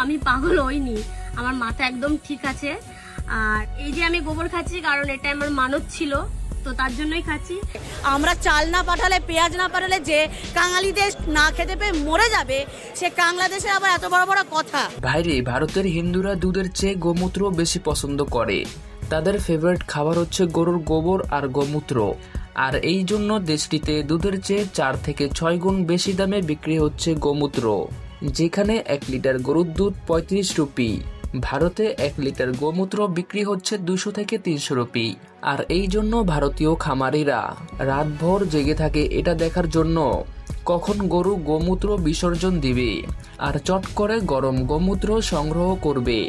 আমি পাগল হইনি, আমার মাথা একদম ঠিক আছে। আর এই যে আমি গোবর খাচ্ছি কারণ এটা আমার মানত ছিল, তো তার জন্যই খাচ্ছি। আমরা চাল না পাঠালে, পেঁয়াজ না পাঠালে যে কাঙালি দেশ না খেতে পেয়ে মরে যাবে, সে বাংলাদেশে আবার এত বড় বড় কথা। ভাইরে, ভারতের হিন্দুরা দুধের চেয়ে গোমূত্র বেশি পছন্দ করে। তাদের ফেভারিট খাবার হচ্ছে গরুর গোবর আর গোমূত্র। আর এই জন্য দেশটিতে দুধের চেয়ে 4 থেকে 6 গুণ বেশি দামে বিক্রি হচ্ছে গোমূত্র। যেখানে 1 লিটার গরুর দুধ 35 রুপি, ভারতে 1 লিটার গোমূত্র বিক্রি হচ্ছে 200 থেকে 300 রুপি। আর এই জন্য ভারতীয় খামারিরা রাতভর জেগে থাকে এটা দেখার জন্য কখন গরু গোমূত্র বিসর্জন দিবে আর চট করে গরম গোমূত্র সংগ্রহ করবে।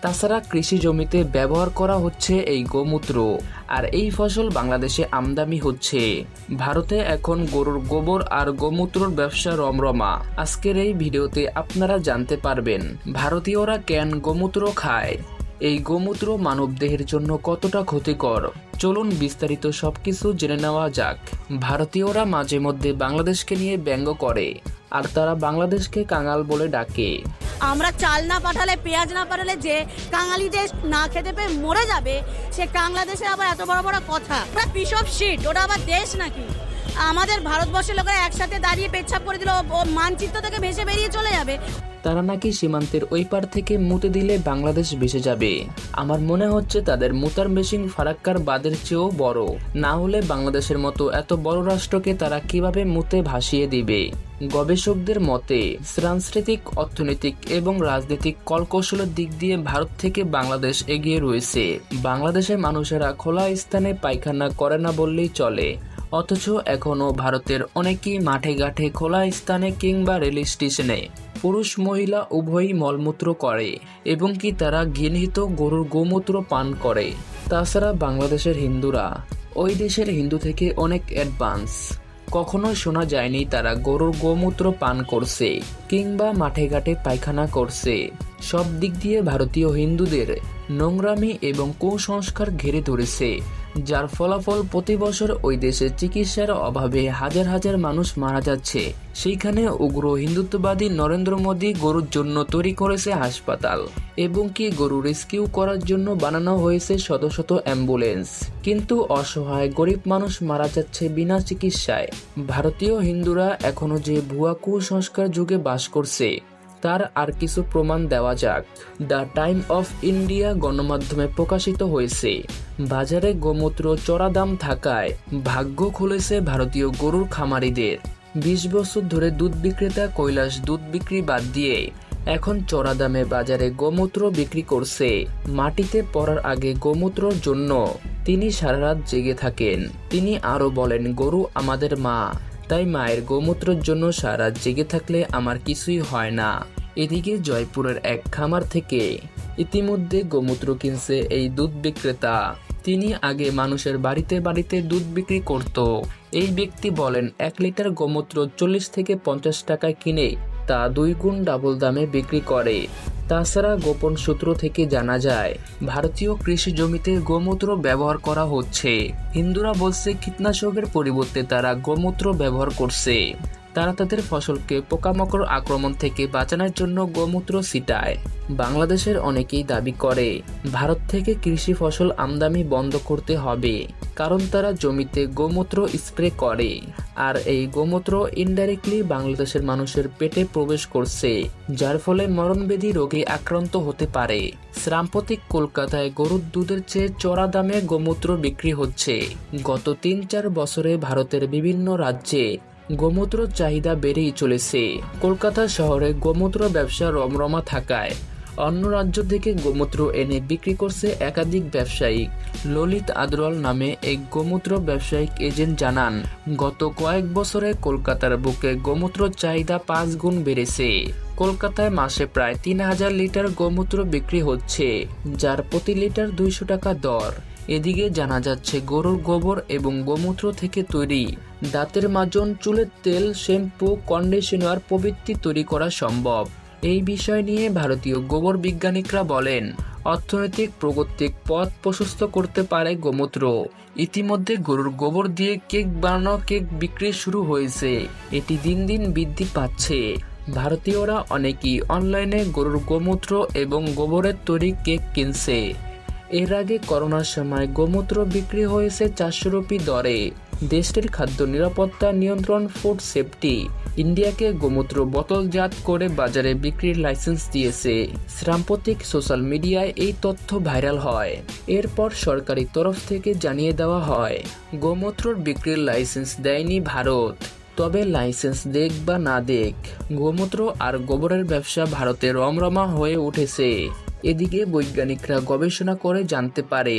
তাছাড়া কৃষি জমিতে ব্যবহার করা হচ্ছে এই গোমূত্র, আর এই ফসল বাংলাদেশে আমদানি হচ্ছে। ভারতে এখন গরুর গোবর আর গোমূত্রর ব্যবসা রমরমা। আজকের এই ভিডিওতে আপনারা জানতে পারবেন ভারতীয়রা কেন গোমূত্র খায়, এই গোমূত্র মানবদেহের জন্য কতটা ক্ষতিকর। চলুন বিস্তারিত সবকিছু জেনে নেওয়া যাক। ভারতীয়রা মাঝে মধ্যে বাংলাদেশকে নিয়ে ব্যঙ্গ করে, আর তারা বাংলাদেশকে কাঙাল বলে ডাকে। আমরা চাল না পাঠালে, পেঁয়াজ না পাঠালে যে কাঙালি দেশ না খেতে পেয়ে মরে যাবে, সে বাংলাদেশে আবার এত বড় বড় কথা। ওটা পিস অফ শিট, ওটা আবার দেশ নাকি? আমাদের ভারতবর্ষের লোকেরা একসাথে দাঁড়িয়ে পেচ্ছাপ করে দিল, ও মানচিত্র থেকে ভেসে বেরিয়ে চলে যাবে। তারা নাকি সীমান্তের ওই পার থেকে মুতে দিলে বাংলাদেশ ভেসে যাবে। আমার মনে হচ্ছে তাদের মুতার মেশিন ফারাক্কার বাঁধের চেয়েও বড়, না হলে বাংলাদেশের মতো এত বড় রাষ্ট্রকে তারা কিভাবে মুতে ভাসিয়ে দিবে। গবেষকদের মতে সাংস্কৃতিক, অর্থনৈতিক এবং রাজনৈতিক কলকৌশলের দিক দিয়ে ভারত থেকে বাংলাদেশ এগিয়ে রয়েছে। বাংলাদেশের মানুষেরা খোলা স্থানে পায়খানা করে না বললেই চলে, অথচ এখনো ভারতের অনেকেই মাঠে ঘাটে, খোলা স্থানে কিংবা রেল স্টেশনে পুরুষ মহিলা উভয়ই মলমূত্র করে এবং কি তারা ঘৃণিত গরুর গোমূত্র পান করে। তাছাড়া বাংলাদেশের হিন্দুরা ওই দেশের হিন্দু থেকে অনেক অ্যাডভান্স। কখনো শোনা যায়নি তারা গরুর গোমূত্র পান করছে কিংবা মাঠে ঘাটে পায়খানা করছে। সব দিক দিয়ে ভারতীয় হিন্দুদের নোংরামি এবং কুসংস্কার ঘিরে ধরেছে, যার ফলাফল প্রতি বছর ওই দেশে চিকিৎসার অভাবে হাজার হাজার মানুষ মারা যাচ্ছে। সেইখানে উগ্র হিন্দুত্ববাদী নরেন্দ্র মোদী গরুর জন্য তৈরি করেছে হাসপাতাল এবং কি গরু রেস্কিউ করার জন্য বানানো হয়েছে শত শত অ্যাম্বুলেন্স, কিন্তু অসহায় গরিব মানুষ মারা যাচ্ছে বিনা চিকিৎসায়। ভারতীয় হিন্দুরা এখনো যে ভুয়া কুসংস্কার যুগে বাস করছে তার আর কিছু প্রমাণ দেওয়া যাক। দ্য টাইম অফ ইন্ডিয়া গণমাধ্যমে প্রকাশিত হয়েছে, বাজারে গোমূত্র চড়া দাম থাকায় ভাগ্য খুলেছে ভারতীয় গরুর খামারিদের। 20 বছর ধরে দুধ বিক্রেতা কৈলাস দুধ বিক্রি বাদ দিয়ে এখন চড়া দামে বাজারে গোমূত্র বিক্রি করছে। মাটিতে পড়ার আগে গোমূত্রর জন্য তিনি সারা রাত জেগে থাকেন। তিনি আরো বলেন, গরু আমাদের মা, তাই মায়ের গোমূত্রের জন্য সারা জেগে থাকলে আমার কিছুই হয় না। এদিকে জয়পুরের এক খামার থেকে ইতিমধ্যে গোমূত্র কিনছে এই দুধ বিক্রেতা। তিনি আগে মানুষের বাড়িতে বাড়িতে দুধ বিক্রি করত। এই ব্যক্তি বলেন 1 লিটার গোমূত্র 40 থেকে 50 টাকায় কিনে তা 2 গুণ ডাবল দামে বিক্রি করে। তাছাড়া গোপন সূত্র থেকে জানা যায় ভারতীয় কৃষি জমিতে গোমূত্র ব্যবহার করা হচ্ছে। হিন্দুরা বলছে কীটনাশকের পরিবর্তে তারা গোমূত্র ব্যবহার করছে। তারা তাদের ফসলকে পোকামাকড় আক্রমণ থেকে বাঁচানোর জন্য গোমূত্র ছিটায়। বাংলাদেশের অনেকেই দাবি করে ভারত থেকে কৃষি ফসল আমদানি বন্ধ করতে হবে, কারণ তারা জমিতে গোমূত্র স্প্রে করে, আর এই গোমূত্র ইনডাইরেক্টলি বাংলাদেশের মানুষের পেটে প্রবেশ করছে, যার ফলে মরণব্যাধি রোগে আক্রান্ত হতে পারে। সাম্প্রতিক কলকাতায় গরুর দুধের চেয়ে চড়া দামে গোমূত্র বিক্রি হচ্ছে। গত 3-4 বছরে ভারতের বিভিন্ন রাজ্যে গোমূত্র চাহিদা বেড়েই চলেছে। কলকাতা শহরে গোমূত্র ব্যবসা রমরমা থাকায় অন্য রাজ্য থেকে গোমূত্র এনে বিক্রি করছে একাধিক ব্যবসায়িক। ললিত আদরওয়াল নামে এক গোমূত্র ব্যবসায়িক এজেন্ট জানান, গত কয়েক বছরে কলকাতার বুকে গোমূত্র চাহিদা 5 গুণ বেড়েছে। কলকাতায় মাসে প্রায় 3000 লিটার গোমূত্র বিক্রি হচ্ছে, যার প্রতি লিটার 200 টাকা দর। এদিকে জানা যাচ্ছে গরুর গোবর এবং গোমূত্র থেকে তৈরি দাঁতের মাজন, চুলের তেল, শ্যাম্পু, কন্ডিশনার প্রভৃতি তৈরি করা সম্ভব। এই বিষয় নিয়ে ভারতীয় গোবর বিজ্ঞানীরা বলেন, অর্থনৈতিক প্রগতিক পথ প্রশস্ত করতে পারে গোমূত্র। ইতিমধ্যে গরুর গোবর দিয়ে কেক বানানো, কেক বিক্রি শুরু হয়েছে। এটি দিন দিন বৃদ্ধি পাচ্ছে। ভারতীয়রা অনেকেই অনলাইনে গরুর গোমূত্র এবং গোবরের তৈরি কেক কিনছে। এর আগে করোনার সময় গোমূত্র বিক্রি হয়েছে 400 রুপি দরে। দেশটির খাদ্য নিরাপত্তা নিয়ন্ত্রণ ফুড সেফটি ইন্ডিয়াকে গোমূত্র বোতলজাত করে বাজারে বিক্রির লাইসেন্স দিয়েছে। সাম্প্রতিক সোশ্যাল মিডিয়ায় এই তথ্য ভাইরাল হয়। এরপর সরকারি তরফ থেকে জানিয়ে দেওয়া হয় গোমূত্রর বিক্রির লাইসেন্স দেয়নি ভারত। তবে লাইসেন্স দেখ বা না দেখ, গোমূত্র আর গোবরের ব্যবসা ভারতে রমরমা হয়ে উঠেছে। এদিকে বৈজ্ঞানিকরা গবেষণা করে জানতে পারে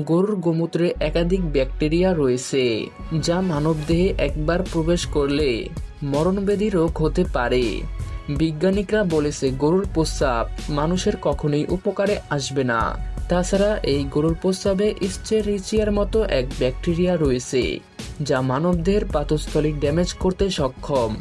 গরুর গোমূত্রে একাধিক ব্যাকটেরিয়া রয়েছে, যা মানবদেহে একবার প্রবেশ করলে মরণব্যাধি রোগ হতে পারে। বিজ্ঞানিকরা বলেছে গরুর প্রস্রাব মানুষের কখনোই উপকারে আসবে না। তাছাড়া এই গরুর প্রস্রাবে ইস্চেরিচিয়ার মতো এক ব্যাকটেরিয়া রয়েছে, যা মানবদেহের পাকস্থলী ড্যামেজ করতে সক্ষম।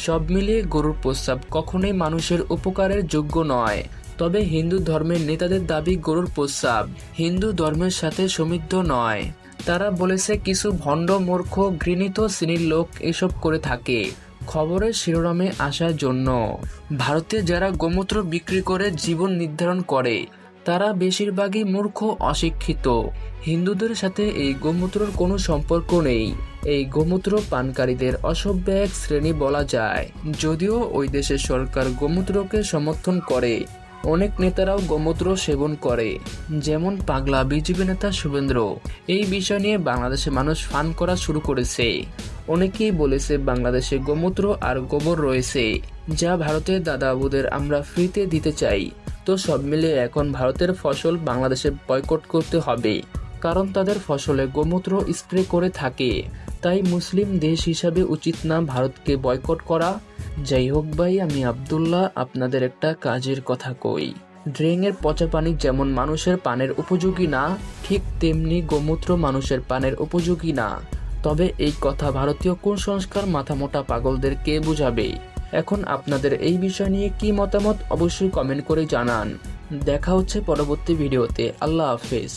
সব মিলিয়ে গরুর প্রস্রাব কখনোই মানুষের উপকারের যোগ্য নয়। তবে হিন্দু ধর্মের নেতাদের দাবি গরুর প্রস্রাব হিন্দু ধর্মের সাথে সমৃদ্ধ নয়। তারা বলেছে কিছু ভণ্ড মূর্খ ঘৃণিত শ্রেণীর লোক এসব করে থাকে খবরের শিরোনামে আসার জন্য। ভারতে যারা গোমূত্র বিক্রি করে জীবন নির্ধারণ করে তারা বেশিরভাগই মূর্খ, অশিক্ষিত। হিন্দুদের সাথে এই গোমূত্রর কোনো সম্পর্ক নেই। এই গোমূত্র পানকারীদের অসভ্য এক শ্রেণী বলা যায়। যদিও ওই দেশের সরকার গোমূত্রকে সমর্থন করে, অনেক নেতারাও গোমূত্র সেবন করে, যেমন পাগলা বিজেপি নেতা শুভেন্দ্র। এই বিষয় নিয়ে বাংলাদেশে মানুষ ফান করা শুরু করেছে। অনেকেই বলেছে বাংলাদেশে গোমূত্র আর গোবর রয়েছে, যা ভারতের দাদাবাবুদের আমরা ফ্রিতে দিতে চাই। তো সব মিলে এখন ভারতের ফসল বাংলাদেশে বয়কট করতে হবে, কারণ তাদের ফসলে গোমূত্র স্প্রে করে থাকে। তাই মুসলিম দেশ হিসাবে উচিত না ভারতকে বয়কট করা। যাই হোক ভাই, আমি আব্দুল্লাহ আপনাদের একটা কাজের কথা কই। ড্রেনের পচা পানি যেমন মানুষের পানের উপযোগী না, ঠিক তেমনি গোমূত্র মানুষের পানের উপযোগী না। তবে এই কথা ভারতীয় কুসংস্কার মাথামোটা পাগলদের কে বুঝাবে? এখন আপনাদের এই বিষয় নিয়ে কি মতামত অবশ্যই কমেন্ট করে জানান। দেখা হচ্ছে পরবর্তী ভিডিওতে। আল্লাহ হাফেজ।